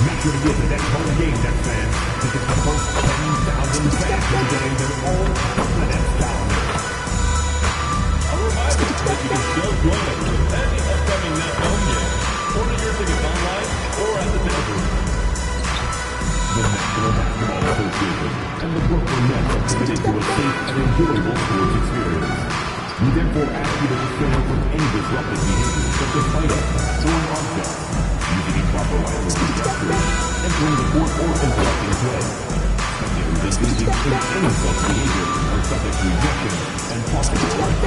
Make sure to get the next home game, Nets fans. This is the first 10,000 fans who are getting their own Nets calendar. A reminder that you can still join us with any upcoming Nets home game. Order your tickets online or at the table. The National Basketball Association and the Brooklyn Nets are committed to a safe and enjoyable sports experience. We therefore ask you to refrain from any disruptive behavior such as fighting, throwing objects, using improper language and gestures, entering the court or interrupting play. Spectators engaging in any such behavior are subject to ejection and possible fine.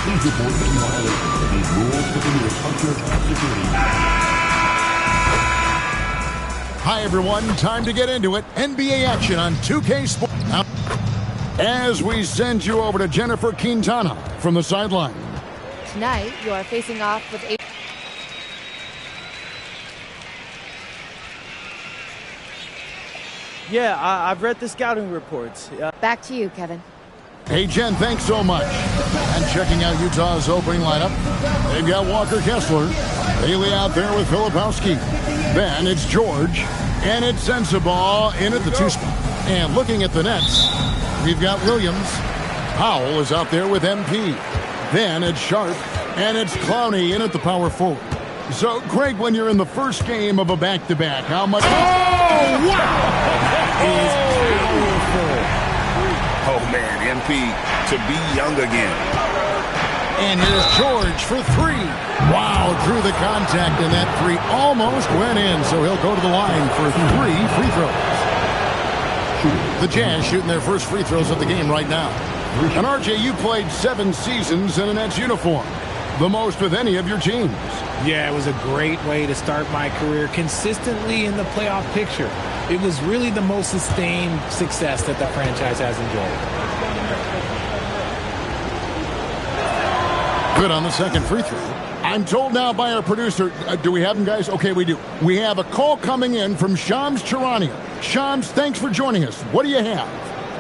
Please report any violations of these rules within your culture and security. Hi, everyone. Time to get into it. NBA action on 2K Sports. As we send you over to Jennifer Quintana from the sideline. Tonight, you are facing off with a... Yeah, I've read the scouting reports. Back to you, Kevin. Hey, Jen, thanks so much. And checking out Utah's opening lineup, they've got Walker Kessler. Haley out there with Filipowski. Then it's George. And it's Sensabaugh in at the 2 spot. And looking at the Nets, we've got Williams. Powell is out there with MP. Then it's Sharp. And it's Clowney in at the power forward. So, Craig, when you're in the first game of a back-to-back, how much... Oh, wow! That is powerful. Oh, man, MP to be young again. And here's George for 3. Wow, drew the contact, and that 3 almost went in, so he'll go to the line for 3 free throws. The Jazz shooting their first free throws of the game right now. And RJ, you played 7 seasons in a Nets uniform, the most with any of your teams. Yeah, it was a great way to start my career consistently in the playoff picture. It was really the most sustained success that the franchise has enjoyed. Good on the second free throw. I'm told now by our producer, do we have him, guys? Okay, we do. We have a call coming in from Shams Charania. Shams, thanks for joining us. What do you have?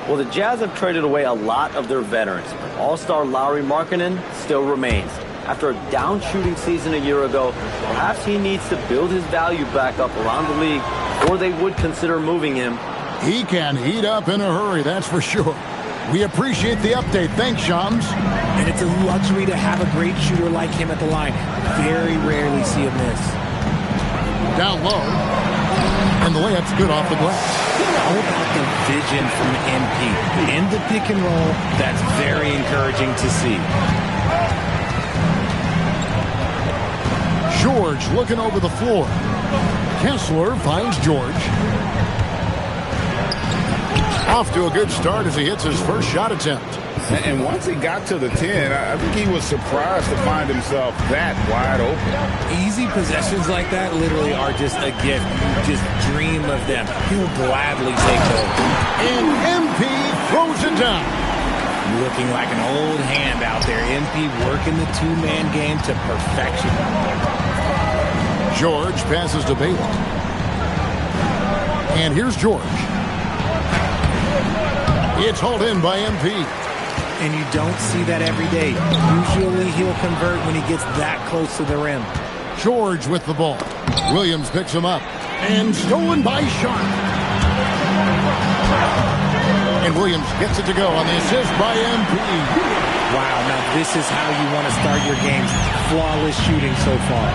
Well, the Jazz have traded away a lot of their veterans. All-star Lauri Markkanen still remains. After a down shooting season a year ago, perhaps he needs to build his value back up around the league, or they would consider moving him. He can heat up in a hurry, that's for sure. We appreciate the update. Thanks, Shams. And it's a luxury to have a great shooter like him at the line. Very rarely see him miss. Down low. And the layup's good off the glass. How about the vision from MP? In the pick and roll, that's very encouraging to see. George looking over the floor. Kessler finds George. Off to a good start as he hits his first shot attempt. And once he got to the 10, I think he was surprised to find himself that wide open. Easy possessions like that literally are just a gift. You just dream of them. He'll gladly take those. And MP throws it down. Looking like an old hand out there. MP working the 2-man game to perfection. George passes to Baylor. And here's George. It's hauled in by MP. And you don't see that every day. Usually he'll convert when he gets that close to the rim. George with the ball. Williams picks him up. And stolen by Sharp. And Williams gets it to go on the assist by MP. Wow, now this is how you want to start your games. Flawless shooting so far.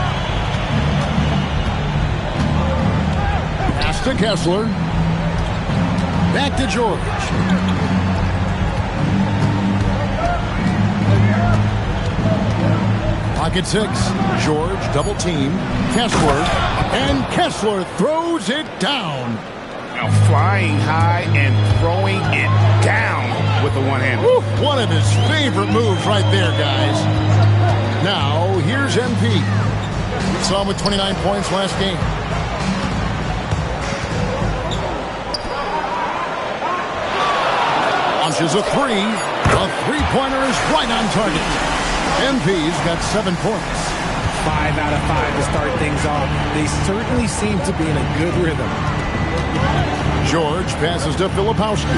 Pass to Kessler. Back to George. Pocket 6. George double team. Kessler. And Kessler throws it down. Now flying high and throwing it down with the one-hander. One of his favorite moves right there, guys. Now, here's MP. We saw him with 29 points last game. Launches a 3. A three-pointer is right on target. MP's got 7 points. 5 out of 5 to start things off. They certainly seem to be in a good rhythm. George passes to Filipowski.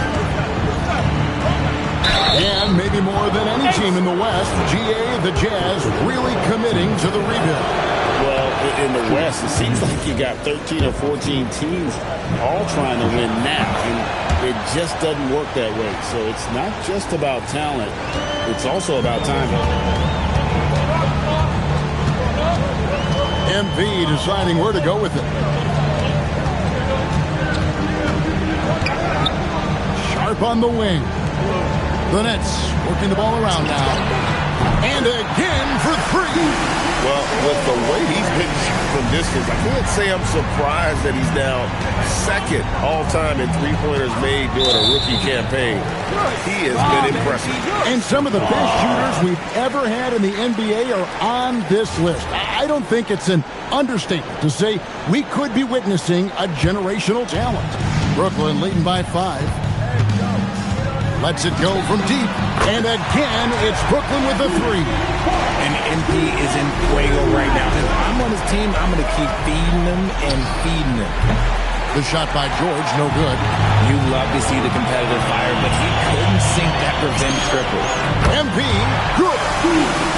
And maybe more than any team in the West, GA, the Jazz, really committing to the rebuild. Well, in the West, it seems like you got 13 or 14 teams all trying to win now, and it just doesn't work that way. So it's not just about talent, it's also about timing. MP deciding where to go with it. Sharp on the wing. The Nets working the ball around now. And again for three. Well, with the way he's been from distance, I can't say I'm surprised that he's now second all-time in three-pointers made during a rookie campaign. He has been impressive. And some of the best shooters we've ever had in the NBA are on this list. I don't think it's an understatement to say we could be witnessing a generational talent. Brooklyn leading by 5. Lets it go from deep. And again, it's Brooklyn with the 3. And MP is in fuego right now. If I'm on his team, I'm going to keep feeding him and feeding him. The shot by George, no good. You love to see the competitive fire, but he couldn't sink that revenge triple. MP, good.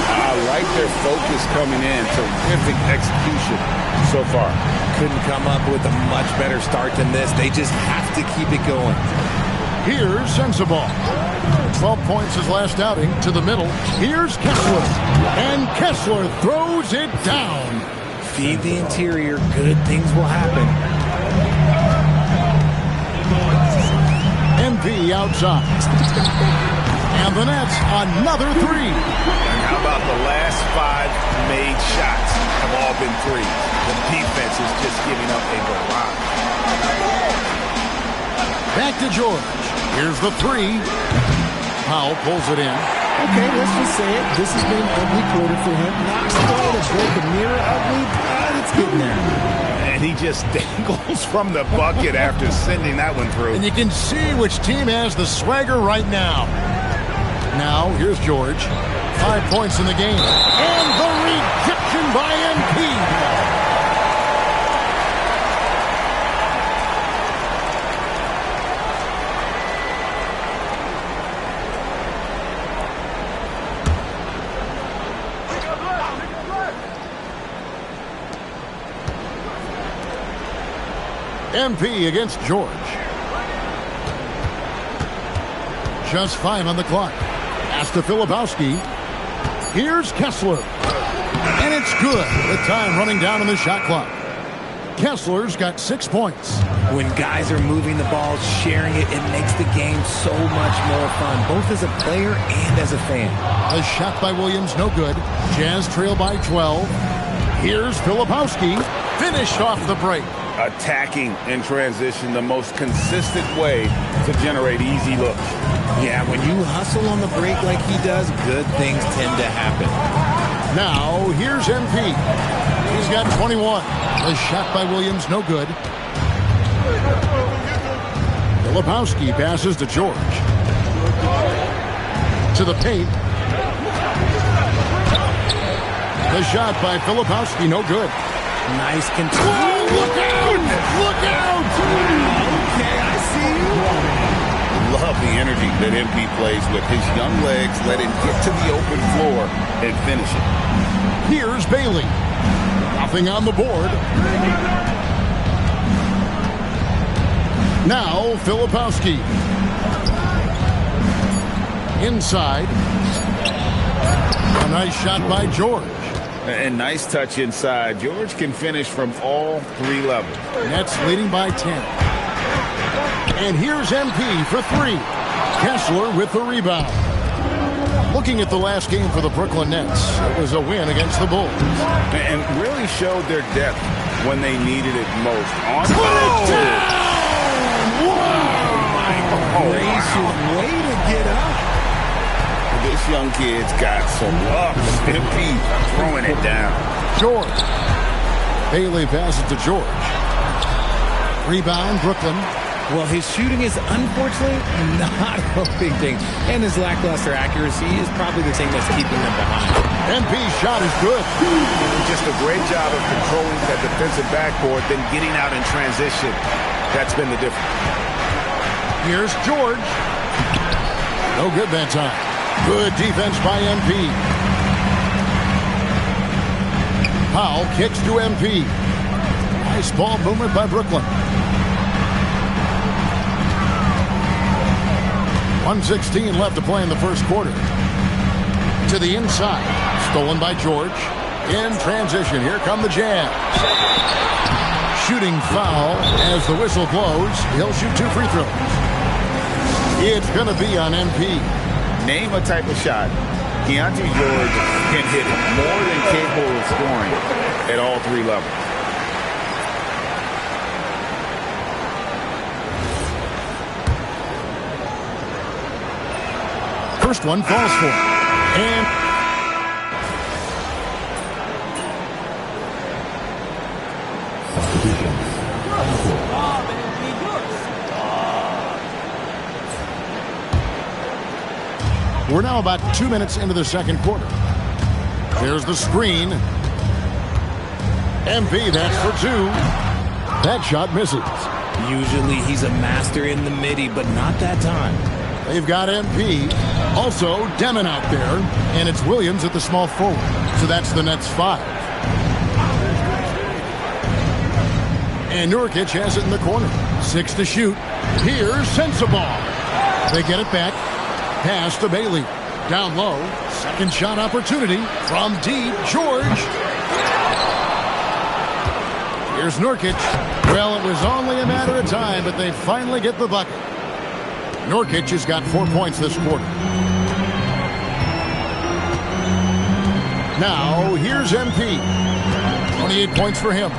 I like their focus coming in. Terrific execution so far. Couldn't come up with a much better start than this. They just have to keep it going. Here's Sensabaugh. 12 points his last outing. To the middle. Here's Kessler. And Kessler throws it down. Feed the interior. Good things will happen. MP outside. And the Nets, another 3. And how about the last 5 made shots have all been threes? The defense is just giving up a barrage. Back to George. Here's the 3. Powell pulls it in. Okay, let's just say it. This has been an ugly quarter for him. Not quite a good mirror ugly, but it's getting there. And he just dangles from the bucket after sending that one through. And you can see which team has the swagger right now. Now, here's George. 5 points in the game. And the rejection by MP. MP against George. Just 5 on the clock. Pass to Filipowski. Here's Kessler. And it's good. The time running down on the shot clock. Kessler's got 6 points. When guys are moving the ball, sharing it, it makes the game so much more fun, both as a player and as a fan. A shot by Williams, no good. Jazz trail by 12. Here's Filipowski. Finished off the break. Attacking in transition, the most consistent way to generate easy looks. Yeah, when you hustle on the break like he does, good things tend to happen. Now, here's MP. He's got 21. A shot by Williams, no good. Filipowski passes to George. To the paint. The shot by Filipowski, no good. Nice control. Whoa, look out! Look out! Okay, I see you. Love the energy that MP plays with. His young legs let him get to the open floor and finish it. Here's Bailey. Nothing on the board. Now, Filipowski. Inside. A nice shot by George. And nice touch inside. George can finish from all 3 levels. Nets leading by 10. And here's MP for 3. Kessler with the rebound. Looking at the last game for the Brooklyn Nets, it was a win against the Bulls. And really showed their depth when they needed it most. On Way to get up. This young kid's got some ups. MP throwing it down. George. Bailey passes to George. Rebound, Brooklyn. Well, his shooting is unfortunately not helping things. And his lackluster accuracy is probably the thing that's keeping them behind. MP's shot is good. Just a great job of controlling that defensive backboard, then getting out in transition. That's been the difference. Here's George. No good that time. Good defense by MP. Powell kicks to MP. Nice ball movement by Brooklyn. 1:16 left to play in the first quarter. To the inside. Stolen by George. In transition. Here come the Jazz. Shooting foul as the whistle blows. He'll shoot 2 free throws. It's going to be on MP. Name a type of shot Keontae George can hit more than capable of scoring at all 3 levels. First one falls for. And we're now about 2 minutes into the second quarter. There's the screen. MP, that's for 2. That shot misses. Usually he's a master in the midi, but not that time. They've got MP. Also, Demon out there. And it's Williams at the small forward. So that's the Nets 5. And Nurkic has it in the corner. 6 to shoot. Here's Sensabaugh. They get it back. Pass to Bailey. Down low. Second shot opportunity from deep. George. Here's Nurkic. Well, it was only a matter of time, but they finally get the bucket. Nurkic has got 4 points this quarter. Now, here's MP. 28 points for him.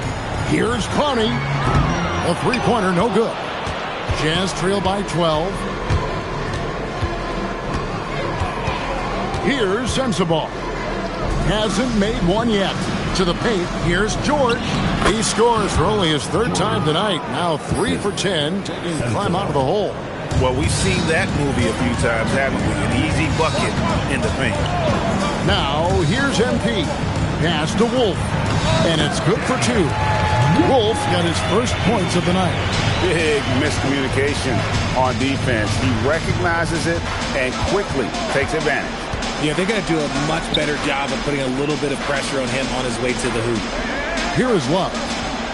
Here's Clowney. A three-pointer, no good. Jazz trail by 12. Here's Sensabaugh. Hasn't made one yet. To the paint, here's George. He scores for only his 3rd time tonight. Now 3 for 10, taking climb out of the hole. Well, we've seen that movie a few times, haven't we? An easy bucket in the paint. Now, here's MP. Pass to Wolf. And it's good for 2. Wolf got his first points of the night. Big miscommunication on defense. He recognizes it and quickly takes advantage. Yeah, they're going to do a much better job of putting a little bit of pressure on him on his way to the hoop. Here is Love.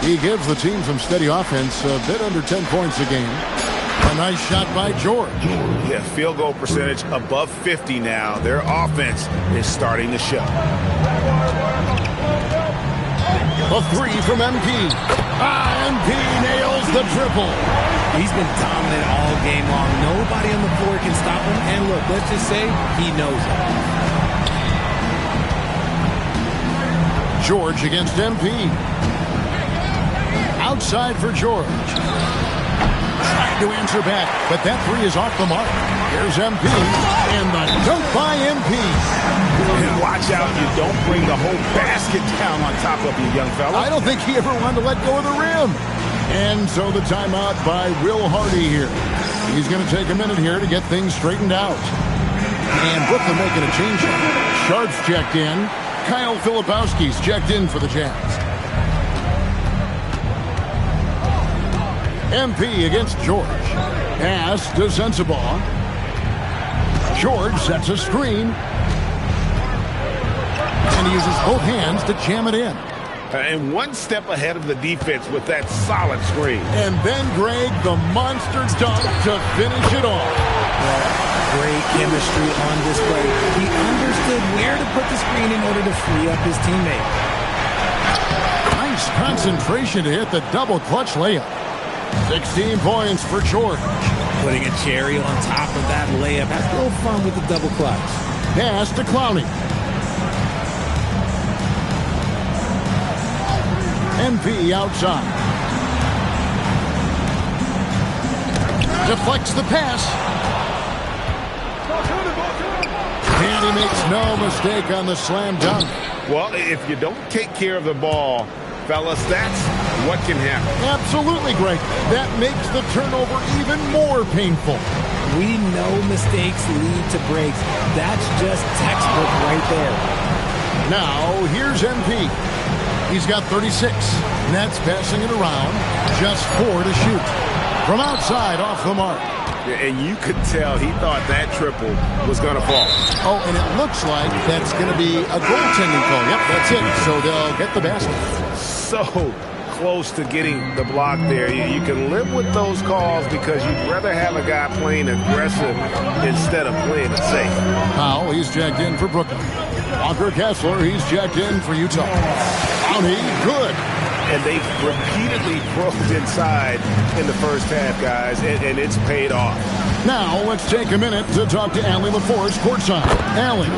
He gives the team some steady offense, a bit under 10 points a game. A nice shot by George. Yeah, field goal percentage above 50 now. Their offense is starting to show. A 3 from MP. MP nails the triple. He's been dominant all game long. Nobody on the floor can stop him. And look, let's just say he knows it. George against MP. Outside for George. Trying to answer back, but that 3 is off the mark. Here's MP. And the dunk by MP. And watch out you don't bring the whole basket down on top of you, young fella. I don't think he ever wanted to let go of the rim. And so the timeout by Will Hardy here. He's going to take a minute here to get things straightened out. And Brooklyn making a change. Sharp's checked in. Kyle Filipowski's checked in for the Jazz. MP against George. Pass to Sensabaugh. George sets a screen. And he uses both hands to jam it in. And one step ahead of the defense with that solid screen. And then Greg, the monster dunk to finish it off. Great chemistry on display. He understood where to put the screen in order to free up his teammate. Nice concentration to hit the double clutch layup. 16 points for George. Putting a cherry on top of that layup. Have a little fun with the double clutch. Pass to Clowney. MP outside. Deflects the pass. And he makes no mistake on the slam dunk. Well, if you don't take care of the ball, fellas, that's what can happen. Absolutely, Greg. That makes the turnover even more painful. We know mistakes lead to breaks. That's just textbook right there. Now, here's MP. He's got 36. Nets passing it around. Just 4 to shoot. From outside, off the mark. And you could tell he thought that triple was going to fall. Oh, and it looks like that's going to be a goaltending call. Yep, that's it. So they'll get the basket. So close to getting the block there. You can live with those calls because you'd rather have a guy playing aggressive instead of playing it safe. Powell, he's jacked in for Brooklyn. Walker Kessler, he's jacked in for Utah. Bounty, good. And they've repeatedly probed inside in the first half, guys, and it's paid off. Now, let's take a minute to talk to Allie LaForce courtside. Allie.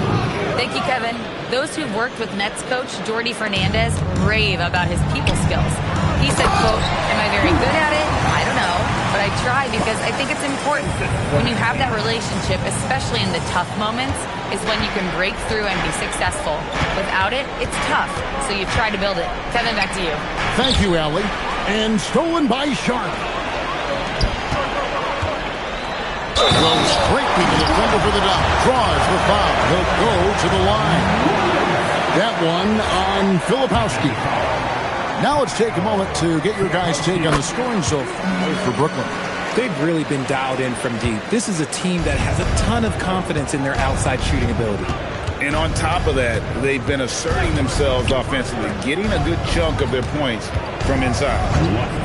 Thank you, Kevin. Those who've worked with Nets coach Jordi Fernandez rave about his people skills. He said, quote, "Am I very good at it? I don't know, but I try because I think it's important. When you have that relationship, especially in the tough moments, is when you can break through and be successful. Without it, it's tough, so you try to build it." Kevin, back to you. Thank you, Allie. And stolen by Sharp. Goes straight to the defender for the dot. Draws the foul. He'll go to the line. That one on Filipowski. Now let's take a moment to get your guys' take on the scoring so far for Brooklyn. They've really been dialed in from deep. This is a team that has a ton of confidence in their outside shooting ability. And on top of that, they've been asserting themselves offensively, getting a good chunk of their points from inside.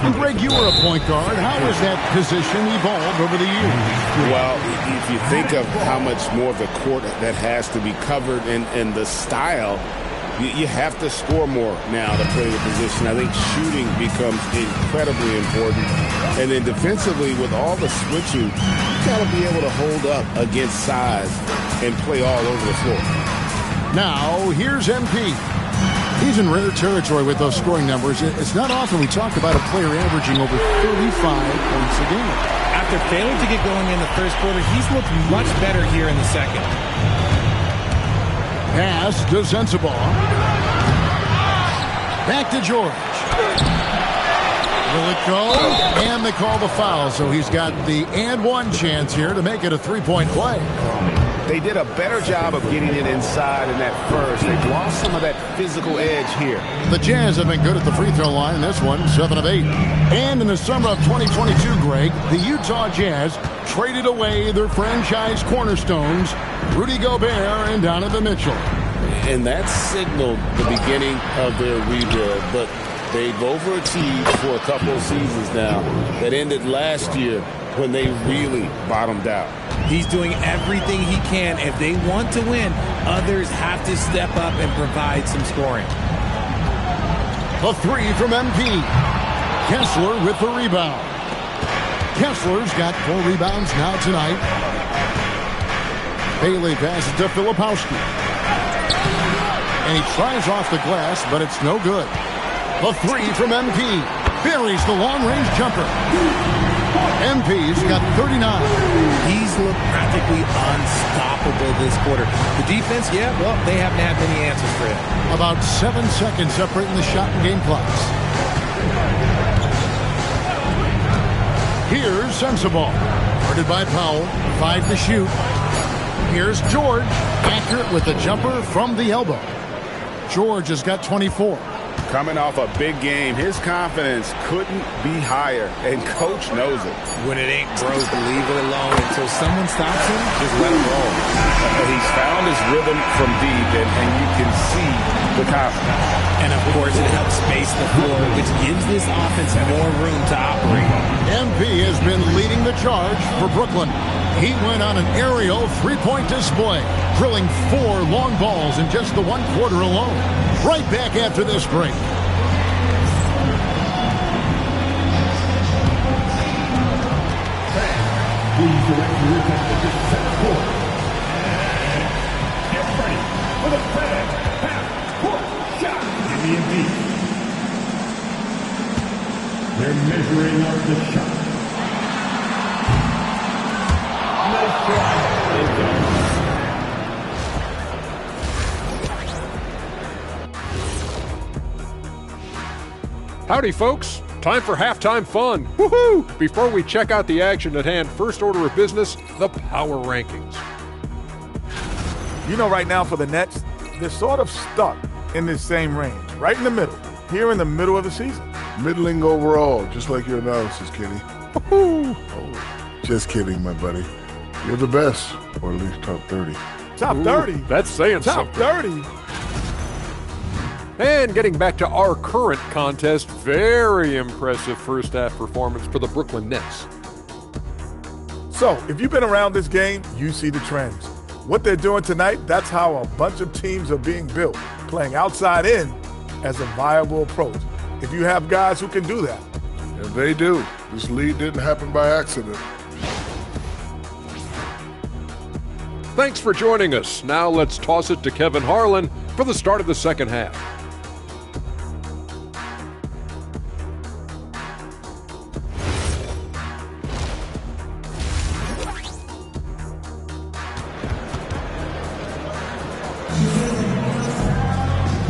And Greg, you were a point guard. How has that position evolved over the years? Well, if you think of how much more of the court that has to be covered and the style, you have to score more now to play the position. I think shooting becomes incredibly important. And then defensively, with all the switching, you got to be able to hold up against size and play all over the floor. Now, here's MP. He's in rare territory with those scoring numbers. It's not often we talk about a player averaging over 35 points a game. After failing to get going in the first quarter, he's looked much better here in the second. Pass to Sensabaugh. Back to George. Will it go? And they call the foul, so he's got the and one chance here to make it a three-point play. They did a better job of getting it inside in that first. They've lost some of that physical edge here. The Jazz have been good at the free throw line in this one, 7 of 8. And in the summer of 2022, Greg, the Utah Jazz traded away their franchise cornerstones, Rudy Gobert and Donovan Mitchell. And that signaled the beginning of their rebuild, but they've overachieved for a couple of seasons now. That ended last year when they really bottomed out. He's doing everything he can. If they want to win, others have to step up and provide some scoring. The three from MP. Kessler with the rebound. Kessler's got 4 rebounds now tonight. Bailey passes to Filipowski. And he tries off the glass, but it's no good. The three from MP. Buries the long-range jumper. MP's got 39. He's looked practically unstoppable this quarter. The defense, yeah, well, they haven't had many answers for him. About 7 seconds separating the shot and game clocks. Here's Sensabaugh. Guarded by Powell. 5 to shoot. Here's George. Accurate with the jumper from the elbow. George has got 24. Coming off a big game, his confidence couldn't be higher, and coach knows it. When it ain't broke, leave it alone. Until someone stops him, just let him roll. He's found his rhythm from deep, and you can see the confidence. And, of course, it helps space the floor, which gives this offense more room to operate. MP has been leading the charge for Brooklyn. He went on an aerial three-point display, drilling 4 long balls in just the 1 quarter alone. Right back after this break. Please direct your attention to the center court. Get ready for the fast half-court shot. Give me a beat. They're measuring up the shot. Nice try. Howdy, folks. Time for halftime fun. Woohoo! Before we check out the action at hand, first order of business, the power rankings. You know, right now for the Nets, they're sort of stuck in this same range, right in the middle, here in the middle of the season. Middling overall, just like your analysis, Kenny. Oh, Just kidding, my buddy. You're the best, or at least top 30. Top 30? That's saying Top something. 30? And getting back to our current contest, very impressive first half performance for the Brooklyn Nets. So, if you've been around this game, you see the trends. What they're doing tonight, that's how a bunch of teams are being built, playing outside in as a viable approach. If you have guys who can do that. And they do. This lead didn't happen by accident. Thanks for joining us. Now let's toss it to Kevin Harlan for the start of the second half.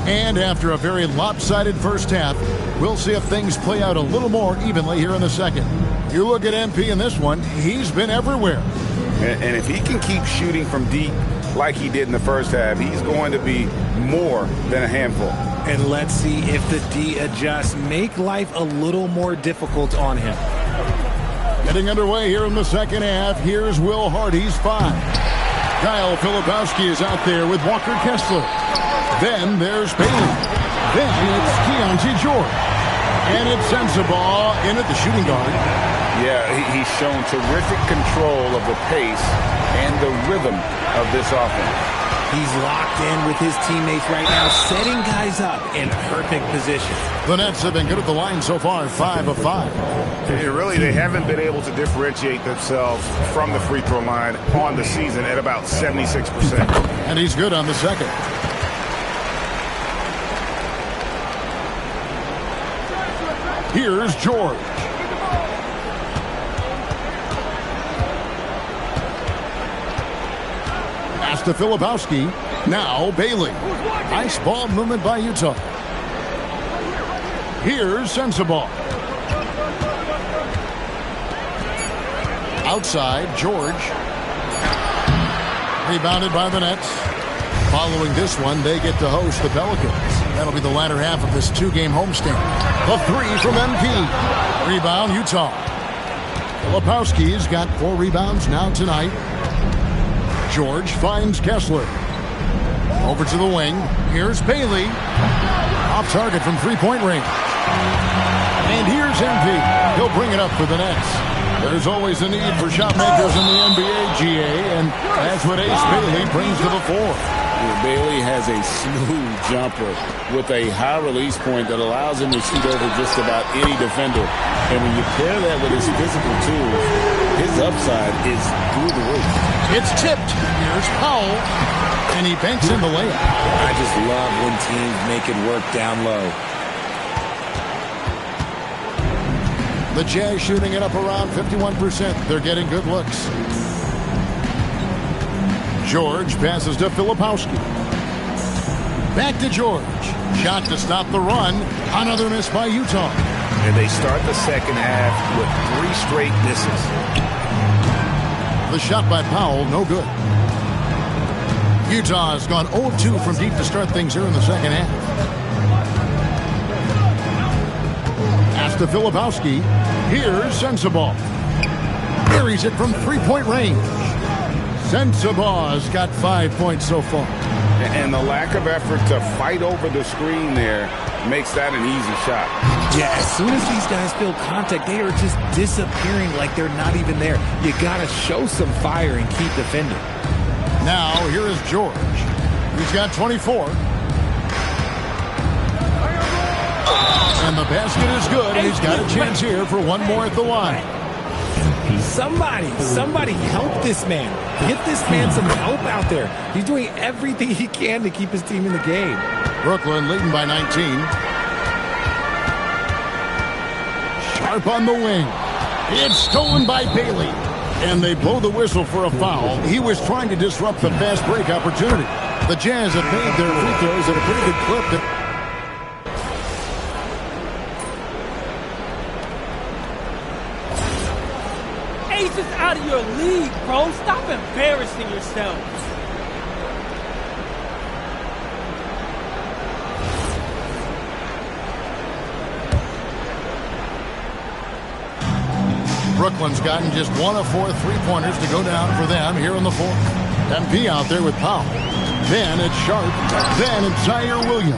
And after a very lopsided first half, we'll see if things play out a little more evenly here in the second. You look at MP in this one, he's been everywhere. And if he can keep shooting from deep like he did in the first half, he's going to be more than a handful. And let's see if the D adjusts, make life a little more difficult on him. Getting underway here in the second half, here's Will Hardy's 5. Kyle Filipowski is out there with Walker Kessler. Then there's Bailey. Then it's Keontae George. And it's Sensabaugh in at the shooting guard. Yeah, he's shown terrific control of the pace and the rhythm of this offense. He's locked in with his teammates right now, setting guys up in perfect position. The Nets have been good at the line so far, 5 of 5. They haven't been able to differentiate themselves from the free throw line on the season at about 76%. And he's good on the second. Here's George. Pass to Filipowski. Now Bailey. Nice ball movement by Utah. Here's Sensabaugh. Outside, George. Rebounded by the Nets. Following this one, they get to host the Pelicans. That'll be the latter half of this two-game homestand. A 3 from MP. Rebound, Utah. Filipowski's got 4 rebounds now tonight. George finds Kessler. Over to the wing. Here's Bailey. Off target from three-point range. And here's MP. He'll bring it up for the Nets. There's always a need for shot makers in the NBA, GA, and that's what Ace Bailey brings to the fore. Bailey has a smooth jumper with a high release point that allows him to shoot over just about any defender. And when you pair that with his physical tools, his upside is through the roof. It's tipped. Here's Powell. And he banks in the layup. I just love when teams make it work down low. The Jazz shooting it up around 51%. They're getting good looks. George passes to Filipowski. Back to George. Shot to stop the run. Another miss by Utah. And they start the second half with 3 straight misses. The shot by Powell, no good. Utah has gone 0-2 from deep to start things here in the second half. Pass to Filipowski. Here's Sensabaugh. Buries it from three-point range. Sensabaugh's got 5 points so far. And the lack of effort to fight over the screen there makes that an easy shot. Yeah, as soon as these guys feel contact, they are just disappearing like they're not even there. You got to show some fire and keep defending. Now, here is George. He's got 24. And the basket is good, and he's got a chance here for one more at the line. Somebody help this man. Get this man some help out there. He's doing everything he can to keep his team in the game. Brooklyn leading by 19. Sharp on the wing. It's stolen by Bailey. And they blow the whistle for a foul. He was trying to disrupt the fast break opportunity. The Jazz have made their free throws at a pretty good clip. Ace is out of your league, bro. Stop embarrassing yourselves. Brooklyn's gotten just 1 of 4 three-pointers to go down for them here in the fourth. MP out there with Powell. Then it's Sharp. Then it's Zaire Williams.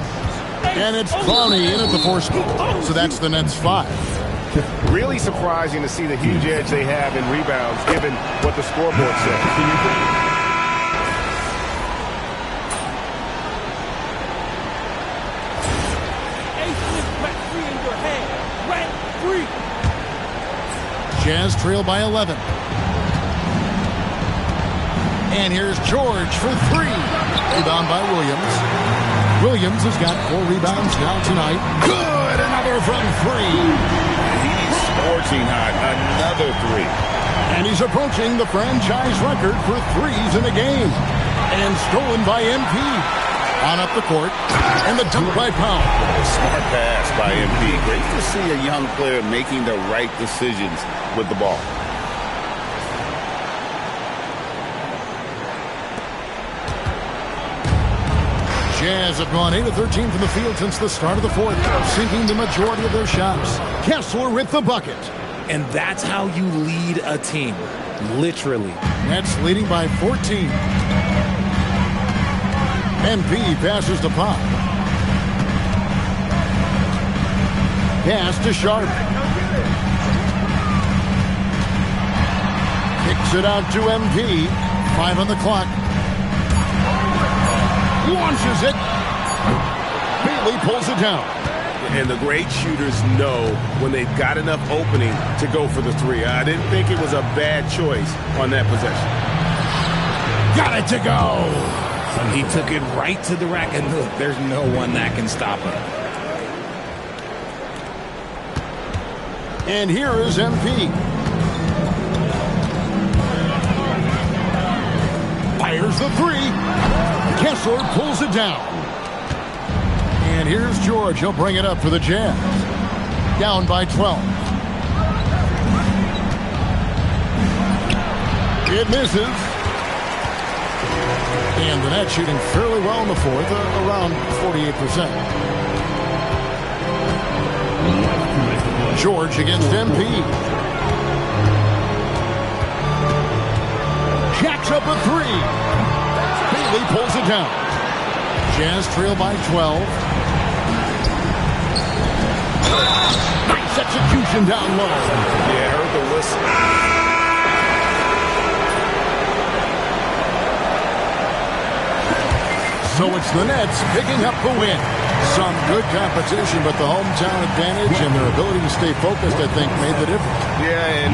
And it's Clowney in at the 4 spot. So that's the Nets 5. Really surprising to see the huge edge they have in rebounds, given what the scoreboard says. Jazz trail by 11. And here's George for 3. Rebound by Williams. Williams has got 4 rebounds now tonight. Good! Another from 3. He's scorching hot. Another 3. And he's approaching the franchise record for threes in a game. And stolen by MP. On up the court. And the dunk by Powell. Smart pass by MP. Great to see a young player making the right decisions with the ball. Jazz have gone 8 of 13 from the field since the start of the fourth, sinking the majority of their shots. Kessler with the bucket. And that's how you lead a team. Literally. Nets leading by 14. MP passes to Pop. Pass to Sharp. Kicks it out to MP. 5 on the clock. Launches it. Bailey pulls it down. And the great shooters know when they've got enough opening to go for the 3. I didn't think it was a bad choice on that possession. Got it to go. He took it right to the rack, and look, there's no one that can stop him. And here is MP. Fires the 3. Kessler pulls it down. And here's George. He'll bring it up for the Jazz. Down by 12. It misses. And the Nets shooting fairly well in the fourth, around 48%. George against MP. Jacks up a 3. Bailey pulls it down. Jazz trail by 12. Nice execution down low. Yeah, heard the whistle. So it's the Nets picking up the win. Some good competition, but the hometown advantage and their ability to stay focused, I think, made the difference. Yeah, and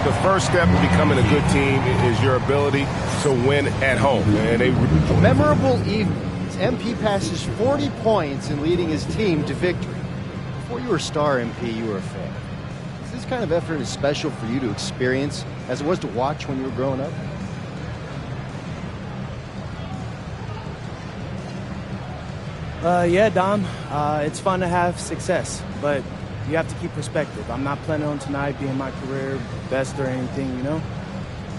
the first step in becoming a good team is your ability to win at home. And memorable evenings. MP passes 40 points in leading his team to victory. Before you were a star, MP, you were a fan. Is this kind of effort as special for you to experience as it was to watch when you were growing up? Yeah, Dom. It's fun to have success, but you have to keep perspective. I'm not planning on tonight being my career best or anything, you know?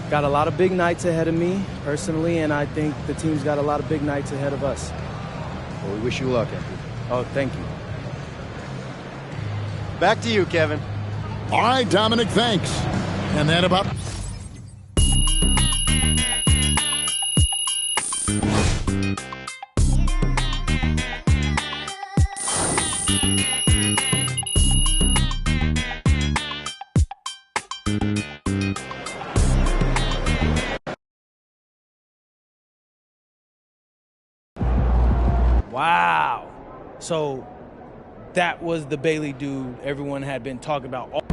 Got a lot of big nights ahead of me, personally, and I think the team's got a lot of big nights ahead of us. Well, we wish you luck, MP. Oh, thank you. Back to you, Kevin. All right, Dominic, thanks. And that about... Wow. So that was the Bailey dude everyone had been talking about.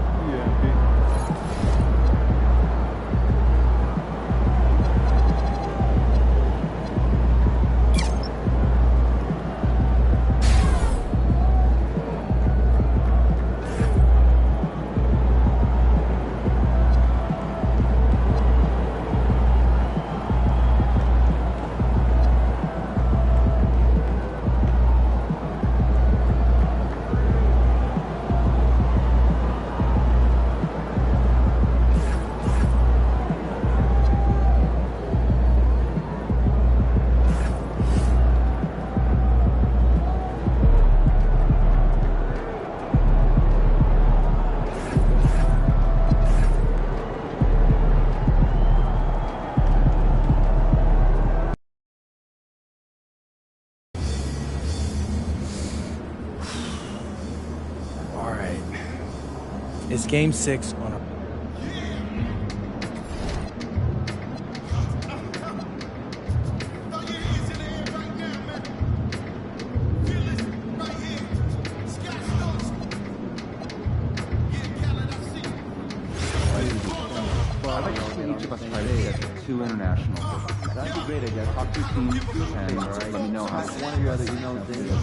It's Game 6 on a... Each of us try to get 2 international. That'd be great. I guess talk to your team and let me know how one or your other email things.